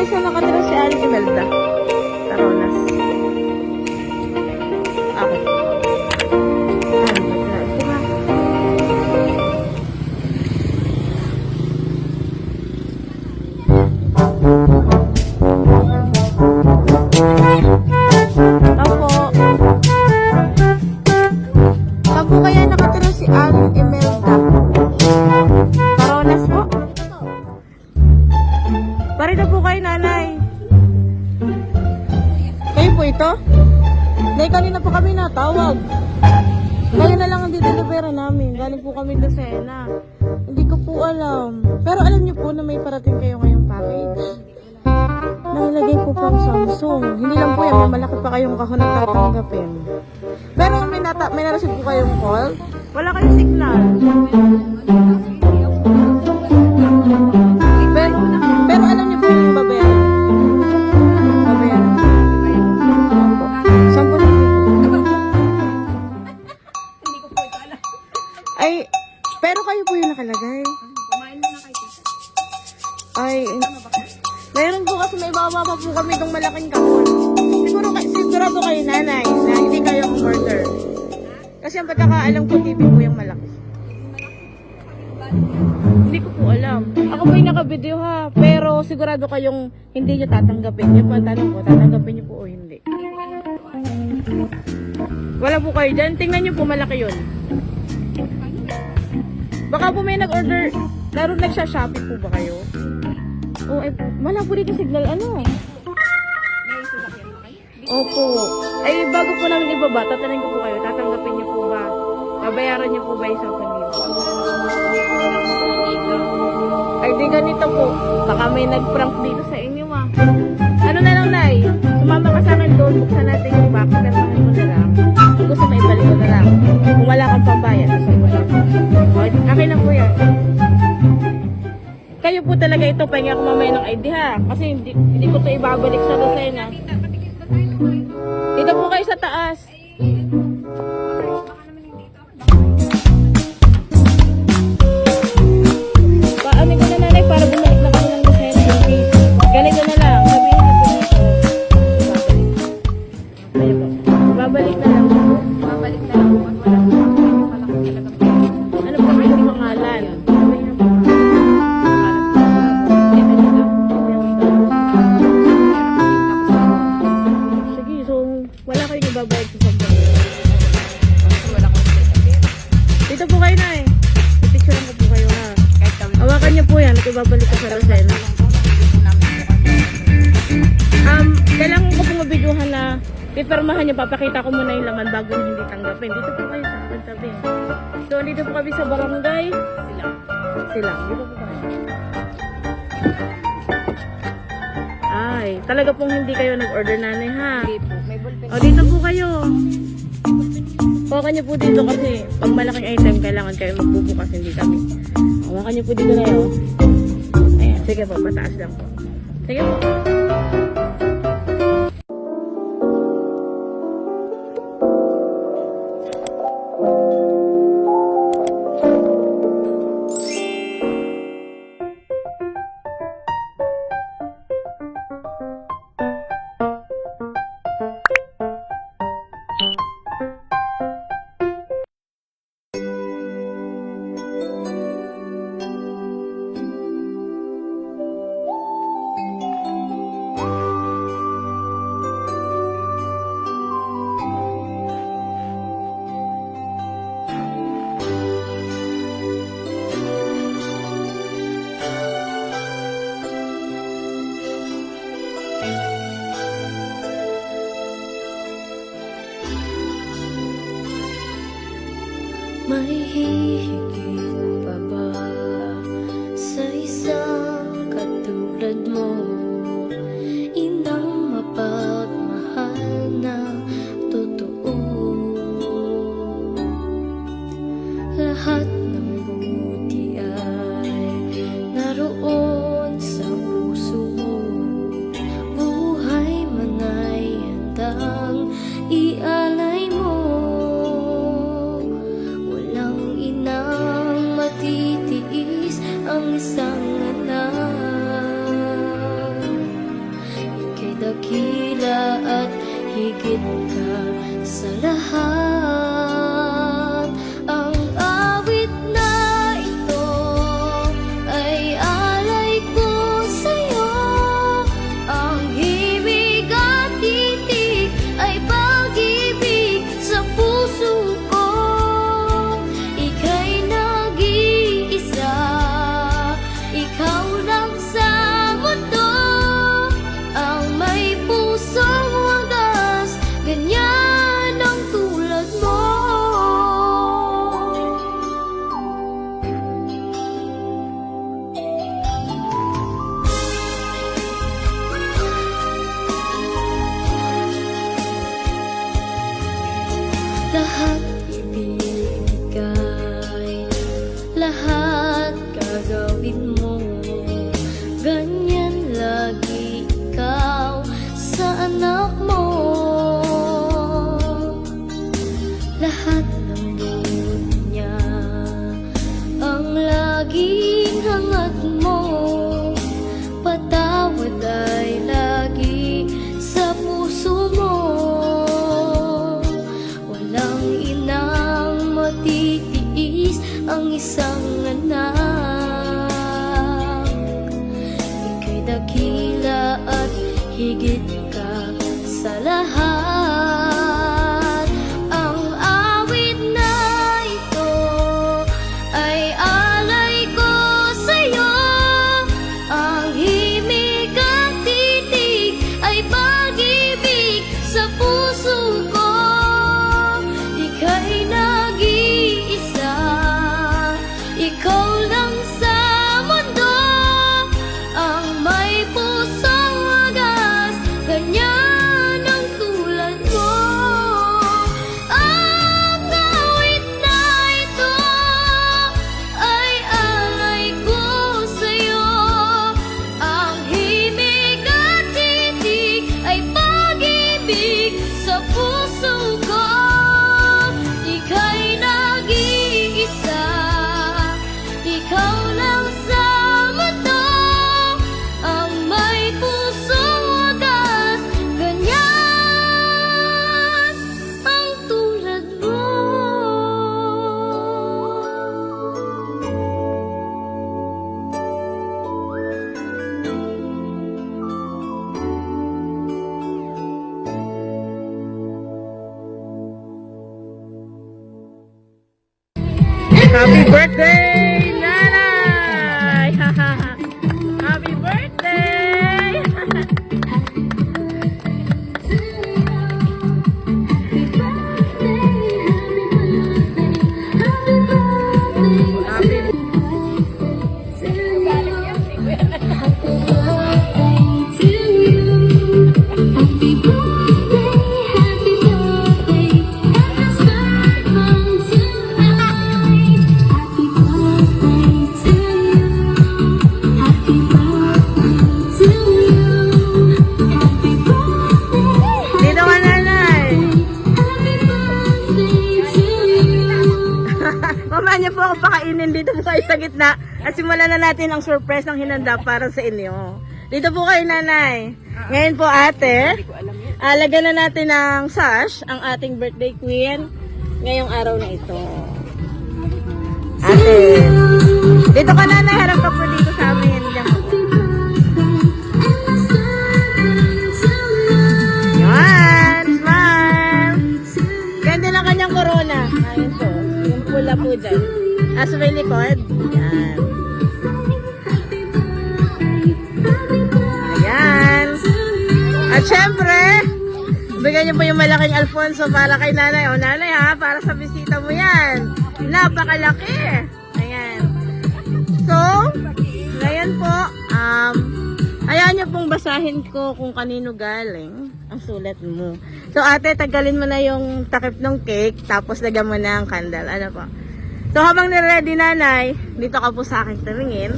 nanay, saan nakatira si Aling Imelda? Taronas. Ako. Opo. Saan po kaya nakatira si Aling Imelda? Taronas po? Parito po kayo, nanay. Kayo po ito? Dahil kanina po kami natawag. Ngayon na lang ang didelibera namin. Galing po kami Lucena. Hindi ko po alam. Pero alam niyo po na may parating kayo ngayong package. Nakalagay po pang Samsung. Hindi lang po yan. May malaki pa kayong kahon na tatanggapin. Pero may narasin po kayong call. Wala kayong signal. Pero alam niyo po yung babayaran. Babayaran. Saan po lang po? Hindi ko po ito alam. Ay, pero kayo po yung nakalagay. Kumain mo na kayo. Ay, meron po kasi may bababa po kami itong malaking kahon. Sigurado kayo, nanay, na hindi kayo ang order. Kasi ang pagkakaalam ko, TV po yung malaki. Hindi ko po alam. Ako po yung naka-video ha. Pero sigurado kayong hindi nyo tatanggapin. Yung po ang tanong ko, tatanggapin nyo po o hindi. Wala po kayo dyan. Tingnan nyo po, malaki yun. Baka po may nag-order. Laro nagsha-shopee po ba kayo? O, ay, wala po dito signal. Ano? May sasakyan ba kayo? Opo. Ay, bago po namin ibaba, tatanungin ko po kayo. Tatanggapin nyo po ba? Babayaran nyo po ba yung 10,000? Ay, di ganito po. Baka may nag-prank dito sa inyo, ma. Ano na lang, Nay? Sumama ka sa akin doon. Buksan natin yung box. Permahin mo na lang. Kung gusto mo, ibalik ko na lang. Kung wala kang pambayad, gusto mo lang. O, akin na po yan. Kayo po talaga ito. Pahinga ko mamaya ng ID, ha? Kasi hindi ko ito ibabalik sa Lucena. Tita, patikit ba tayo ng kayo? Dito po kayo sa taas. Baka naman hindi ito. Paano ko na, nanay, para bumalik na kami ng Lucena in case. Ganito na lang. Sabihin na po dito. Ayun po. Babalik na lang po. Babalik na lang po at wala po yung malaki talagang pera. Ano po kayo yung pangalan? Sige, so wala kayong ibabayad sa sampung. Wala ko pera. Dito po kayo na eh. Pipicturean ko po kayo ha. Kahit kami Hawakan niyo po yan at ibabalik ko sa Lucena. Kailangan ko pong mabidyuhan na pipirmahan niyo, papakita ko muna yung laman bago niyo hindi tanggapin. Dito po kayo sa akin tabi. So, dito po kami sa barangay. Sila. Dito po kayo. Ay, talaga pong hindi kayo nag-order, nanay, ha? Hindi po. May ballpen. O, dito po kayo. Hawakan niyo po dito kasi pag malaking item, kailangan kayo magbubukas, hindi kami. Hawakan niyo po dito na yun. Ayan, sige po, pataas lang po. Sige po. higit ka sa lahat. Ang awit na ito ay alay ko sa'yo. Ang himig at titig ay pag-ibig sa puso ko. Ika'y nag-iisa, ikaw lang sa mundo. Ang may pusong wagas, ganyan ang tulad mo. Lahat ibibigay, lahat gagawin mo. Ganyan lagi ikaw sa anak mo. Lahat ng dunya ang laging hangat mo. Patawad ay lagi sa puso mo. Walang inang matitiis ang isang anak. Ika'y dakila at higit ka sa lahat. Ang awit na ito ay alay ko sa'yo. Ang himig at titig ay pag-ibig sa puso ko. Ika'y nag-iisa, ikaw lang sa mundo. Ang may pusong wagas, ganyan ang tulad mo. Ang awit na ito ay alay ko sa'yo. Ang himig at titig ay pag-ibig sa puso ko. Ika'y nag-iisa, ikaw lang sa mundo. Ang may pusong wagas, ganyan ang tulad mo. Happy birthday, Nanay! Happy birthday! Happy Dito ka, Nanay! Mamaya niyo po ako pakainin. Dito po kayo sa gitna. At simulan na natin ang surprise ng hinanda para sa inyo. Dito po kayo, Nanay. Ngayon po, ate, lagyan na natin ng sash ang ating birthday queen ngayong araw na ito. Ate, dito ka, Nanay. Harap ka po dito sa amin. Diyan po. Yan, smile. Ganda ng kanyang corona. Ayun po. Yung pula po dyan. Sa may likod. Yan. Ayan. At syempre, bigyan niyo po yung malaking Alfonso para kay Nanay. O Nanay ha, para sa bisita mo yan. Napakalaki. Ayan. So, ngayon po, ayaw niyo pong basahin ko kung kanino galing ang sulat mo. So ate, tagalin mo na yung takip ng cake, tapos lagyan mo na ang candle. Ano po? So habang niready, Nanay, dito ka po sa akin tumingin.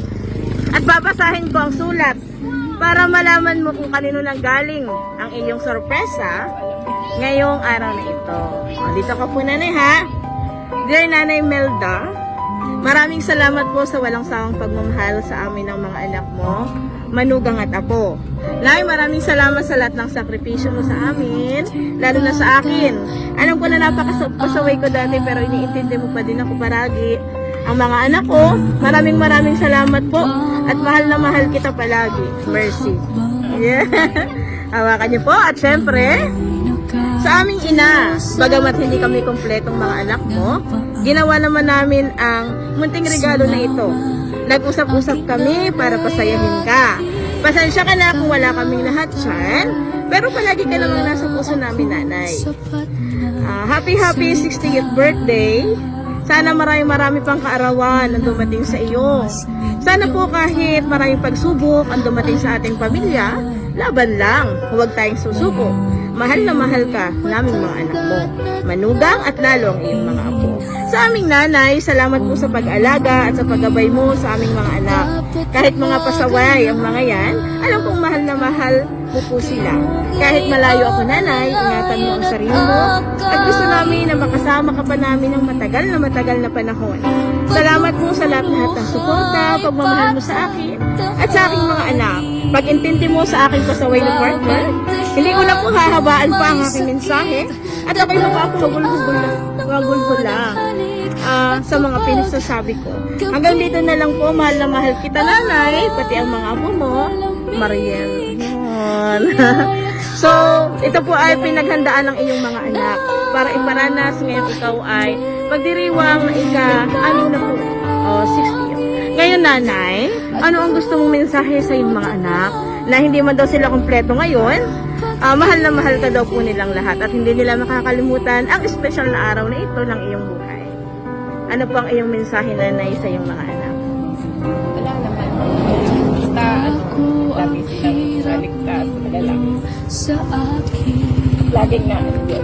At babasahin ko ang sulat para malaman mo kung kanino nang galing ang iyong sorpresa ngayong araw na ito. O, dito ka po, Nanay ha. Dear Nanay Melda, Maraming salamat po sa walang sawang pagmamahal sa amin ng mga anak mo, manugang at apo. Nay, maraming salamat sa lahat ng sakripisyo mo sa amin, lalo na sa akin. Alam ko na napakasaway ko dati pero iniintindi mo pa din ako paragi. Ang mga anak ko, maraming salamat po at mahal na mahal kita palagi. Mercy. Yeah. Hawakan niyo po at syempre, sa aming ina, bagamat hindi kami kompletong mga anak mo, ginawa naman namin ang munting regalo na ito. Nag-usap-usap kami para pasayahin ka. Pasensya ka na kung wala kaming lahat dyan, pero palagi ka namang nasa puso namin, nanay. Happy 60th birthday. Sana marami pang kaarawan ang dumating sa iyo. Sana po kahit maraming pagsubok ang dumating sa ating pamilya, laban lang, huwag tayong susuko. Mahal na mahal ka naming mga anak mo, manugang at lalo ang iyong mga apo. Sa aming nanay, salamat po sa pag-alaga at sa paggabay mo sa aming mga anak. Kahit mga pasaway ang mga yan, alam kong mahal na mahal mo po sila. Kahit malayo ako, nanay, ingatan mo ang sarili mo at gusto namin na makasama ka pa namin ng matagal na panahon. Salamat po sa lahat ng suporta, pagmamahal mo sa akin at sa aking mga anak. Pag-intindi mo sa aking pasaway na partner, hindi ko na po hahabaan pa ang aking mensahe at ako'y magulhul lang sa mga pinagsasabi ko. Hanggang dito na lang po, mahal na mahal kita, nanay, pati ang mga apo mo, Mariel. Yun. So, ito po ay pinaghandaan ng iyong mga anak para iparanas ngayon ikaw ay magdiriwang na ika-ano na po, 60. Ngayon, nanay, ano ang gusto mong mensahe sa iyong mga anak na hindi man daw sila kompleto ngayon? Mahal na mahal ka daw po nilang lahat at hindi nila makakalimutan ang espesyal na araw na ito ng iyong buhay. Ano po ang iyong mensahe, nanay, sa iyong mga anak? Wala naman. Basta, lagi sila ligtas, malalaki. sa akin. Laging na, yun.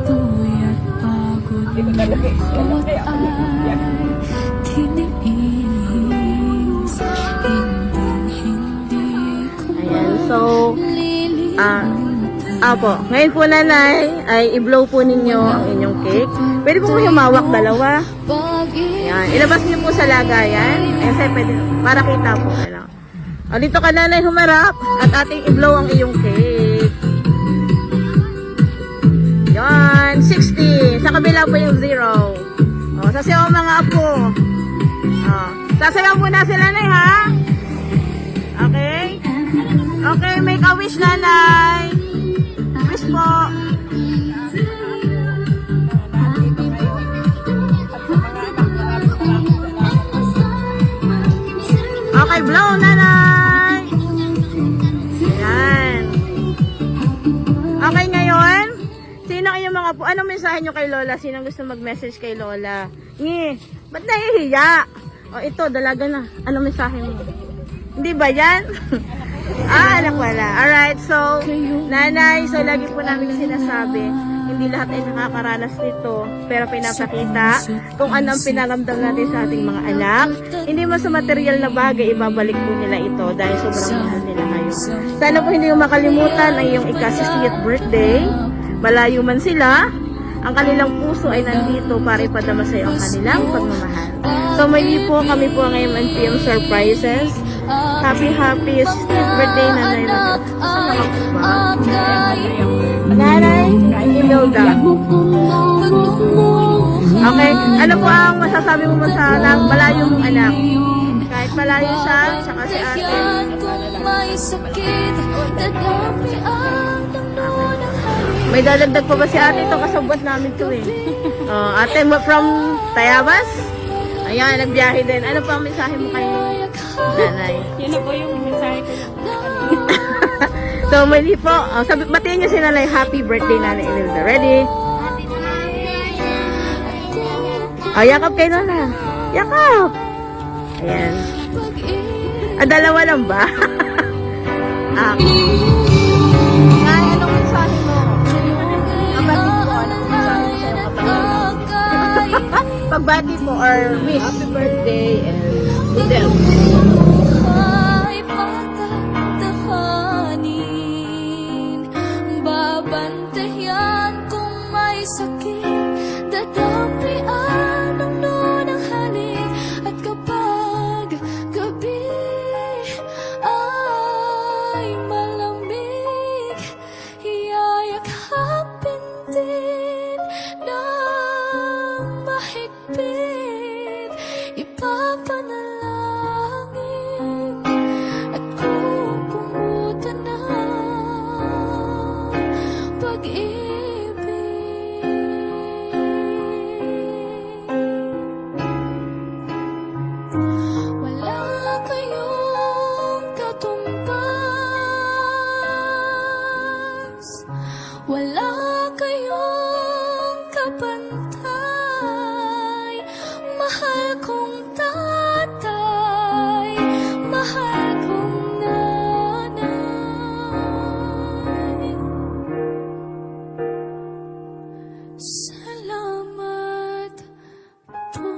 Puyat pagod Hindi ko talaga, kaya ako yan. tiniis. Hindi ko Ayan, so, apo, ngayon po, nanay, ay i-blow po ninyo ang inyong cake. Pwede po kayo humawak dalawa. Ayan, ilabas niyo po sa lagayan. Kasi pwede, para kita po. Ano. O, dito ka, nanay, humarap at ating i-blow ang iyong cake. Yan, 60. Sa kabila po yung 0. O, sasayaw mga apo. O, sasayaw muna sila, nanay, ha? Okay? Okay, make a wish, nanay. Wish po. Okay, blow, nanay. Ayan. Okay, ngayon, sino ang iyong mga po? Anong mensahe nyo kay Lola? Sino gusto mag-message kay Lola? Ba't nahihiya? O, ito, dalaga na. Anong mensahe mo? Hindi ba yan? Anak wala. Alright, so, nanay, so lagi po namin sinasabi, hindi lahat ay nakakaranas nito, pero pinapakita kung ano ang pinaramdam natin sa ating mga anak. Hindi man sa material na bagay, ibabalik po nila ito dahil sobrang mahal nila kayo. Sana po hindi yung makalimutan ang iyong ika-60th birthday. Malayo man sila, ang kanilang puso ay nandito para ipadama sa iyo ang kanilang pagmamahal. So, may po kami po ngayon ng PM Surprises. Happy 60th birthday, nanay. Saan ka ba? Nanay, Imelda. Okay, ano po ang masasabi mo sa malayo mong anak? Kahit malayo siya, saka si ate. May dadagdag pa ba si ate? Ito kasabot namin to eh. Ate from Tayabas? Ayan, nagbiyahe din. Ano pa ang mensahe mo kay nanay? Yun na po yung mensahe ko. So, mali po. Batiin niyo si nanay, happy birthday, nanay Imelda. Ready? Yakap kayo na. Yakap! Ayan. Dalawa lang ba? Nay, anong mensahe mo? Kapatid ko, anong mensahe mo sa'yo kapatid? Pagbati mo or wish? Happy birthday and good health. Ay patatahanin, babantayan kung may sakit, dadapian ang lunang halik, ay malamig, yayakapin din ng mahigpit, ipapanalangin at kukumutan ng pag-ibig. Wala kayong katumbas, wala kayong kapantay. Mahal kong tatay, mahal kong nanay. Salamat po.